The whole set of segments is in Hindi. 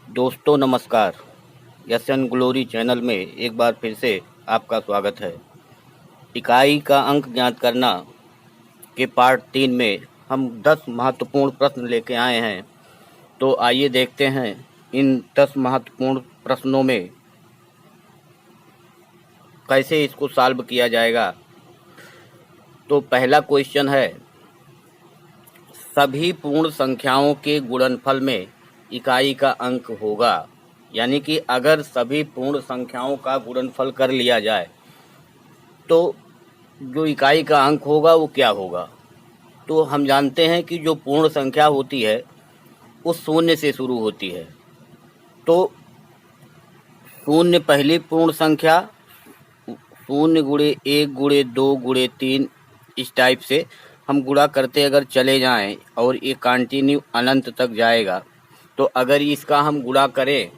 दोस्तों नमस्कार। एसएन ग्लोरी चैनल में एक बार फिर से आपका स्वागत है। इकाई का अंक ज्ञात करना के पार्ट 3 में हम 10 महत्वपूर्ण प्रश्न लेके आए हैं। तो आइए देखते हैं इन 10 महत्वपूर्ण प्रश्नों में कैसे इसको सॉल्व किया जाएगा। तो पहला क्वेश्चन है, सभी पूर्ण संख्याओं के गुणनफल में इकाई का अंक होगा। यानी कि अगर सभी पूर्ण संख्याओं का गुणनफल कर लिया जाए तो जो इकाई का अंक होगा वो क्या होगा। तो हम जानते हैं कि जो पूर्ण संख्या होती है वो शून्य से शुरू होती है। तो शून्य पहली पूर्ण संख्या, शून्य गुणे 1 गुणे 2 गुणे 3, इस टाइप से हम गुणा करते अगर चले जाएं और ये कंटिन्यू अनंत तक जाएगा। तो अगर इसका हम गुणा करें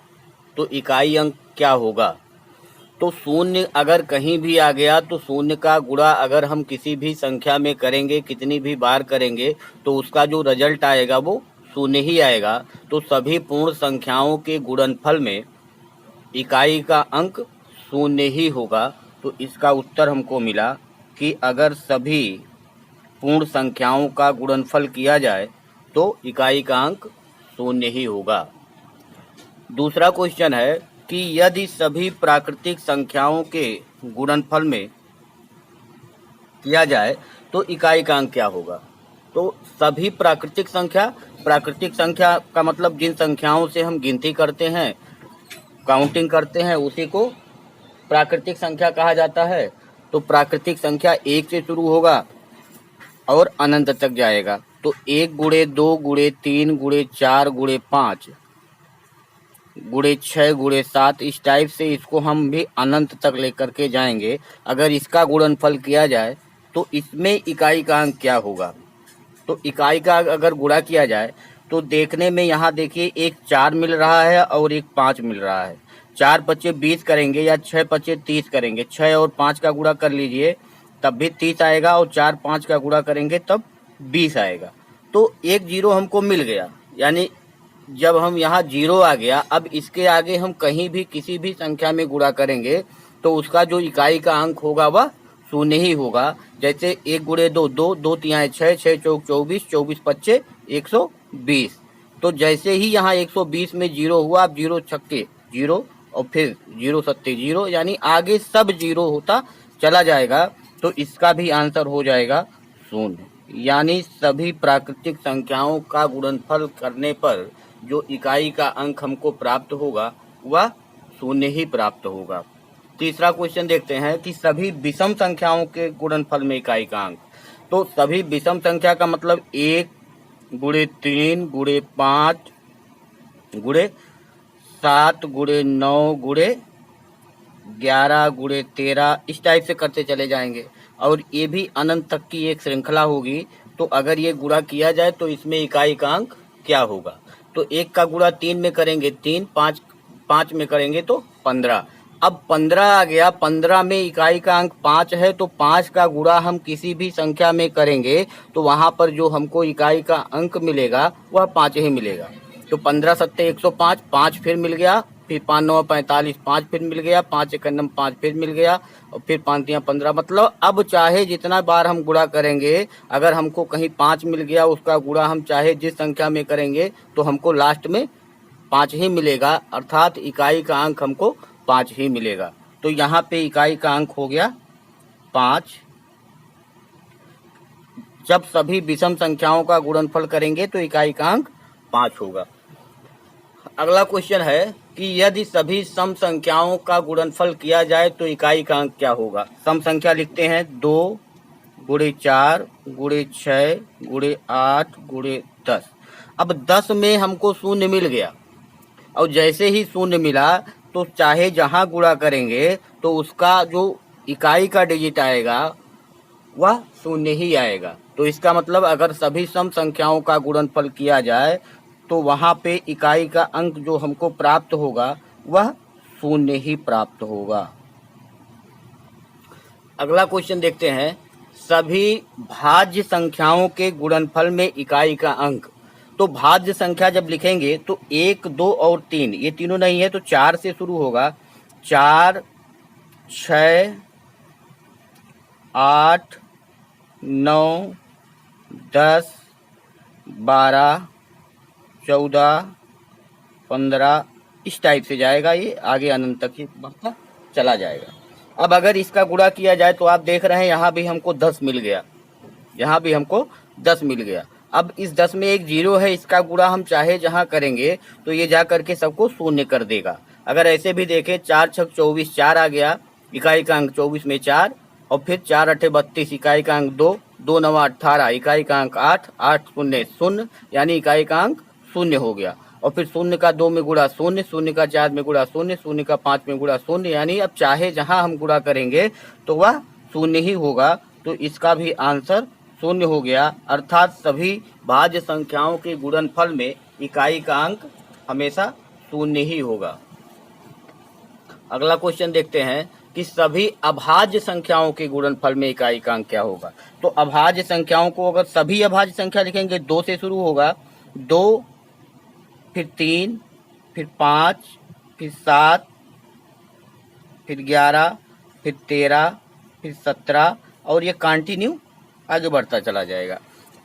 तो इकाई अंक क्या होगा। तो शून्य अगर कहीं भी आ गया तो शून्य का गुणा अगर हम किसी भी संख्या में करेंगे, कितनी भी बार करेंगे, तो उसका जो रिजल्ट आएगा वो शून्य ही आएगा। तो सभी पूर्ण संख्याओं के गुणनफल में इकाई का अंक शून्य ही होगा। तो इसका उत्तर हमको मिला कि अगर सभी पूर्ण संख्याओं का गुणनफल किया जाए तो इकाई का अंक शून्य ही होगा। दूसरा क्वेश्चन है कि यदि सभी प्राकृतिक संख्याओं के गुणनफल में किया जाए तो इकाई का अंक क्या होगा। तो सभी प्राकृतिक संख्या का मतलब जिन संख्याओं से हम गिनती करते हैं, काउंटिंग करते हैं, उसी को प्राकृतिक संख्या कहा जाता है। तो प्राकृतिक संख्या 1 से शुरू होगा और अनंत तक जाएगा। तो 1 गुणे 2 गुणे 3 गुणे 4 गुणे 5 गुणे 6 गुणे 7, इस टाइप से इसको हम भी अनंत तक लेकर के जाएंगे। अगर इसका गुणनफल किया जाए तो इसमें इकाई का अंक क्या होगा। तो इकाई का अगर गुणा किया जाए तो देखने में यहाँ देखिए एक 4 मिल रहा है और एक 5 मिल रहा है। 4 पच्चे 20 करेंगे या 6 पच्चे 30 करेंगे, 6 और 5 का गुणा कर लीजिए तब भी 30 आएगा और 4 5 का गुणा करेंगे तब 20 आएगा। तो एक जीरो हमको मिल गया। यानी जब हम यहाँ जीरो आ गया, अब इसके आगे हम कहीं भी किसी भी संख्या में गुणा करेंगे तो उसका जो इकाई का अंक होगा वह शून्य ही होगा। जैसे 1 गुणे 2 2, 2 तिहाई 6, 6 चौक 24, 24 पच्चे 120। तो जैसे ही यहाँ 120 में जीरो हुआ, अब जीरो छक्के जीरो और फिर जीरो सत्ते जीरो, यानी आगे सब जीरो होता चला जाएगा। तो इसका भी आंसर हो जाएगा शून्य। यानी सभी प्राकृतिक संख्याओं का गुणनफल करने पर जो इकाई का अंक हमको प्राप्त होगा वह शून्य ही प्राप्त होगा। तीसरा क्वेश्चन देखते हैं कि सभी विषम संख्याओं के गुणनफल में इकाई का अंक। तो सभी विषम संख्या का मतलब 1 गुणे 3 गुणे 5 गुणे 7 गुणे 9 गुणे 11 गुणे 13, इस टाइप से करते चले जाएंगे और ये भी अनंत तक की एक श्रृंखला होगी। तो अगर ये गुणा किया जाए तो इसमें इकाई का अंक क्या होगा। तो 1 का गुणा 3 में करेंगे 3, 5 में करेंगे तो 15। अब 15 आ गया, 15 में इकाई का अंक 5 है तो 5 का गुणा हम किसी भी संख्या में करेंगे तो वहां पर जो हमको इकाई का अंक मिलेगा वह 5 ही मिलेगा। तो 15 सत्ते 105, 5 फिर मिल गया, फिर 5 9 45, 5 फिर मिल गया, 5 1 9 5 फिर मिल गया और फिर 5 3 15। मतलब अब चाहे जितना बार हम गुणा करेंगे, अगर हमको कहीं 5 मिल गया, उसका गुणा हम चाहे जिस संख्या में करेंगे तो हमको लास्ट में 5 ही मिलेगा, अर्थात इकाई का अंक हमको 5 ही मिलेगा। तो यहाँ पे इकाई का अंक हो गया 5। जब सभी विषम संख्याओं का गुणनफल करेंगे तो इकाई का अंक 5 होगा। अगला क्वेश्चन है कि यदि सभी सम संख्याओं का गुणनफल किया जाए तो इकाई का अंक क्या होगा। सम संख्या लिखते हैं 2 गुणे 4 गुणे 6 गुणे 8 गुणे 10। अब 10 में हमको शून्य मिल गया और जैसे ही शून्य मिला तो चाहे जहां गुणा करेंगे तो उसका जो इकाई का डिजिट आएगा वह शून्य ही आएगा। तो इसका मतलब अगर सभी सम संख्याओं का गुणनफल किया जाए तो वहां पे इकाई का अंक जो हमको प्राप्त होगा वह शून्य ही प्राप्त होगा। अगला क्वेश्चन देखते हैं, सभी भाज्य संख्याओं के गुणनफल में इकाई का अंक। तो भाज्य संख्या जब लिखेंगे तो 1, 2 और 3 ये तीनों नहीं है तो 4 से शुरू होगा। 4, 6, 8, 9, 10, 12, 14, 15 इस टाइप से जाएगा, ये आगे अनंत तक ही बढ़ता चला जाएगा। अब अगर इसका गुणा किया जाए तो आप देख रहे हैं यहाँ भी हमको 10 मिल गया, यहाँ भी हमको 10 मिल गया। अब इस 10 में एक 0 है, इसका गुणा हम चाहे जहाँ करेंगे तो ये जा करके सबको शून्य कर देगा। अगर ऐसे भी देखें 4 छक 24 4 आ गया, इकाई का अंक 24 में 4 और फिर 4 अठे 32 इकाई का अंक 2, 2 नवा 18 इकाई का अंक 8, 8 शून्य 0 यानी इकाई का अंक 0 हो गया। और फिर 0 का 2 में गुणा 0, 0 का 4 में गुणा 0, 0 का 5 में गुणा 0 यानी अब चाहे जहां हम गुणा करेंगे तो वह 0 ही होगा। तो इसका भी आंसर 0 हो गया, अर्थात सभी भाज्य संख्याओं के गुणनफल में इकाई का अंक हमेशा 0 ही होगा। अगला क्वेश्चन देखते हैं कि सभी अभाज्य संख्याओं के गुणनफल में इकाई का अंक क्या होगा। तो अभाज्य संख्याओं को अगर सभी अभाज्य संख्या लिखेंगे 2 से शुरू होगा, 2 फिर 3 फिर 5 फिर 7 फिर 11 फिर 13 फिर 17 और ये कंटिन्यू आगे बढ़ता चला जाएगा।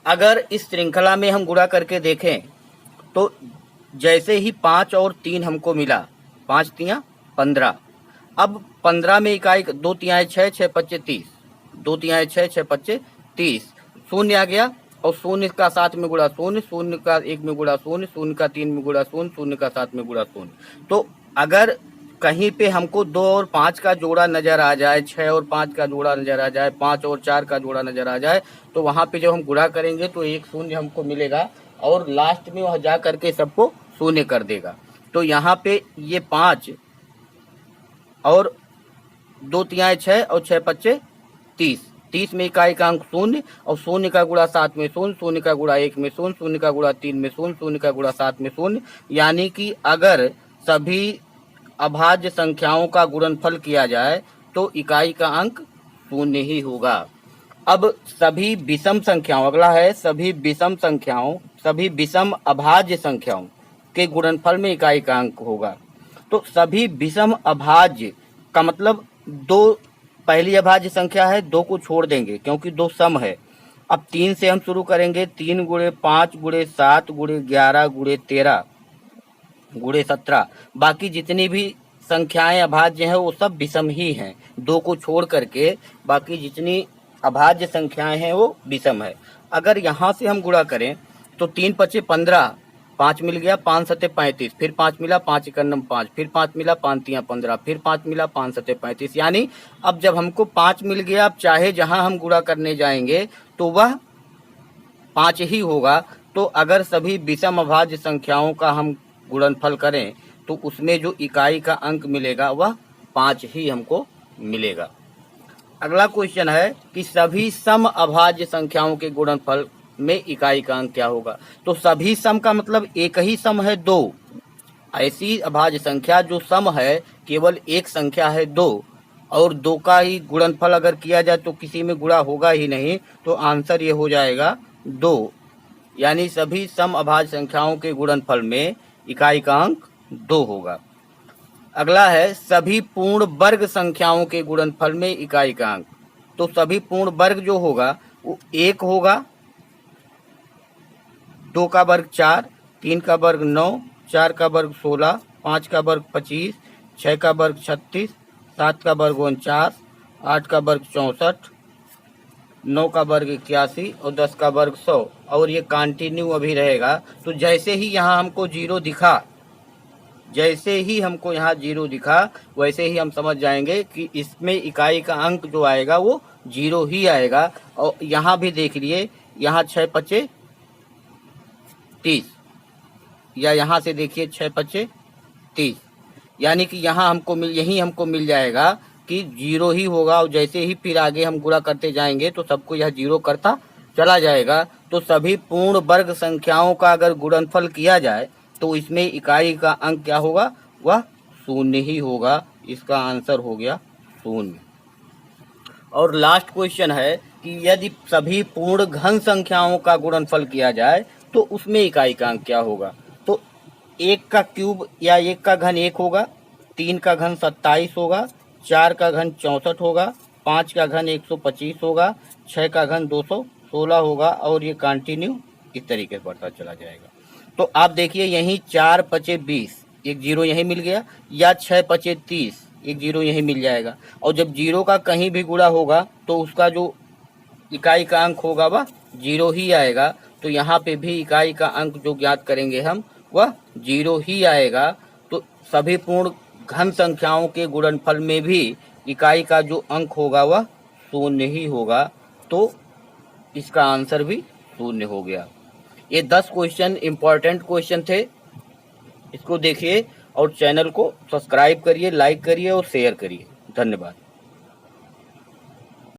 अगर इस श्रृंखला में हम गुणा करके देखें तो जैसे ही 5 और 3 हमको मिला, 5 तियां 15, अब 15 में इकाई 2 तिहाई 6, 6 पच्चे 30, 2 तिहाई 6, 6 पच्चे 30, 0 आ गया और 0 का 7 में गुणा 0, 0 का 1 में गुणा 0, 0 का 3 में गुणा 0, 0 का 7 में गुणा 0। तो अगर कहीं पे हमको 2 और 5 का जोड़ा नजर आ जाए, 6 और 5 का जोड़ा नजर आ जाए, 5 और 4 का जोड़ा नजर आ जाए, तो वहां पे जब हम गुणा करेंगे तो एक 0 हमको मिलेगा और लास्ट में वह जा करके सबको 0 कर देगा। तो यहाँ पे ये 5 और 2 तिहाई 6 और 6 पच्चे 30, 30 में इकाई का अंक 0 और 0 का गुणा 7 में 0, 0 का गुणा 1 में 0, 0 का गुणा 3 में 0, 0 का गुणा 7 में 0, यानी कि अगर सभी अभाज्य संख्याओं का गुणनफल किया जाए तो इकाई का अंक 0 ही होगा। अब सभी विषम संख्याओं, अगला है सभी विषम संख्याओं, सभी विषम अभाज्य संख्याओं के गुणनफल में इकाई का अंक होगा। तो सभी विषम अभाज्य का मतलब 2 पहली अभाज्य संख्या है, 2 को छोड़ देंगे क्योंकि 2 सम है। अब 3 से हम शुरू करेंगे, 3 गुणे 5 गुणे 7 गुणे 11 गुणे 13 गुणे 17, बाकी जितनी भी संख्याएं अभाज्य हैं वो सब विषम ही हैं, 2 को छोड़ करके बाकी जितनी अभाज्य संख्याएं हैं वो विषम है। अगर यहाँ से हम गुणा करें तो 3 पच्चे 15, 5 मिल गया, 5 सत्ते 35, फिर 5 मिला, 5 एकन्नम 5, फिर 5 मिला, 5 तियां 15, फिर 5 मिला, 5 सत्ते 35, यानी अब जब हमको 5 मिल गया, अब चाहे जहां हम गुणा करने जाएंगे तो वह 5 ही होगा। तो अगर सभी विषम अभाज्य संख्याओं का हम गुणनफल करें तो उसमें जो इकाई का अंक मिलेगा वह 5 ही हमको मिलेगा। अगला क्वेश्चन है कि सभी सम अभाज्य संख्याओं के गुणनफल में इकाई का अंक क्या होगा। तो सभी सम का मतलब एक ही सम है 2, ऐसी अभाज्य संख्या जो सम है केवल एक संख्या है 2 और 2 का ही गुणनफल अगर किया जाए तो किसी में गुणा होगा ही नहीं, तो आंसर ये हो जाएगा 2, यानी सभी सम अभाज्य संख्याओं के गुणनफल में इकाई का अंक 2 होगा। अगला है सभी पूर्ण वर्ग संख्याओं के गुणनफल में इकाई का अंक। तो सभी पूर्ण वर्ग जो होगा वो 1 होगा, 2 का वर्ग 4, 3 का वर्ग 9, 4 का वर्ग 16, 5 का वर्ग 25, 6 का वर्ग 36, 7 का वर्ग 49, 8 का वर्ग 64, 9 का वर्ग 81 और 10 का वर्ग 100 और ये कंटिन्यू अभी रहेगा। तो जैसे ही यहाँ हमको 0 दिखा, जैसे ही हमको यहाँ 0 दिखा वैसे ही हम समझ जाएंगे कि इसमें इकाई का अंक जो आएगा वो 0 ही आएगा। और यहाँ भी देख लिए, यहाँ 6 पच्चे 30 या यहाँ से देखिए 6 पच्चे 30, यानी कि यहाँ हमको यही हमको मिल जाएगा कि 0 ही होगा। और जैसे ही फिर आगे हम गुणा करते जाएंगे तो सबको यह 0 करता चला जाएगा। तो सभी पूर्ण वर्ग संख्याओं का अगर गुणनफल किया जाए तो इसमें इकाई का अंक क्या होगा, वह 0 ही होगा। इसका आंसर हो गया 0। और लास्ट क्वेश्चन है कि यदि सभी पूर्ण घन संख्याओं का गुणनफल किया जाए तो उसमें इकाई का अंक क्या होगा? तो 1 का क्यूब या 1 का घन 1 होगा, 3 का घन 27 होगा, 4 का घन 64 होगा, 5 का घन 125 होगा, 6 का घन 216 होगा और ये कंटिन्यू इस तरीके से बढ़ता चला जाएगा। तो आप देखिए यहीं 4 पचे 20, एक जीरो यहीं मिल गया, या 6 पचे 30, एक जीरो यहीं मिल जाएगा। और जब जीरो का कहीं भी गुणा होगा तो उसका जो इकाई का अंक होगा वह जीरो ही आएगा। तो यहाँ पे भी इकाई का अंक जो ज्ञात करेंगे हम वह जीरो ही आएगा। तो सभी पूर्ण घन संख्याओं के गुणनफल में भी इकाई का जो अंक होगा वह शून्य ही होगा। तो इसका आंसर भी शून्य हो गया। ये 10 क्वेश्चन इंपॉर्टेंट क्वेश्चन थे, इसको देखिए और चैनल को सब्सक्राइब करिए, लाइक करिए और शेयर करिए। धन्यवाद।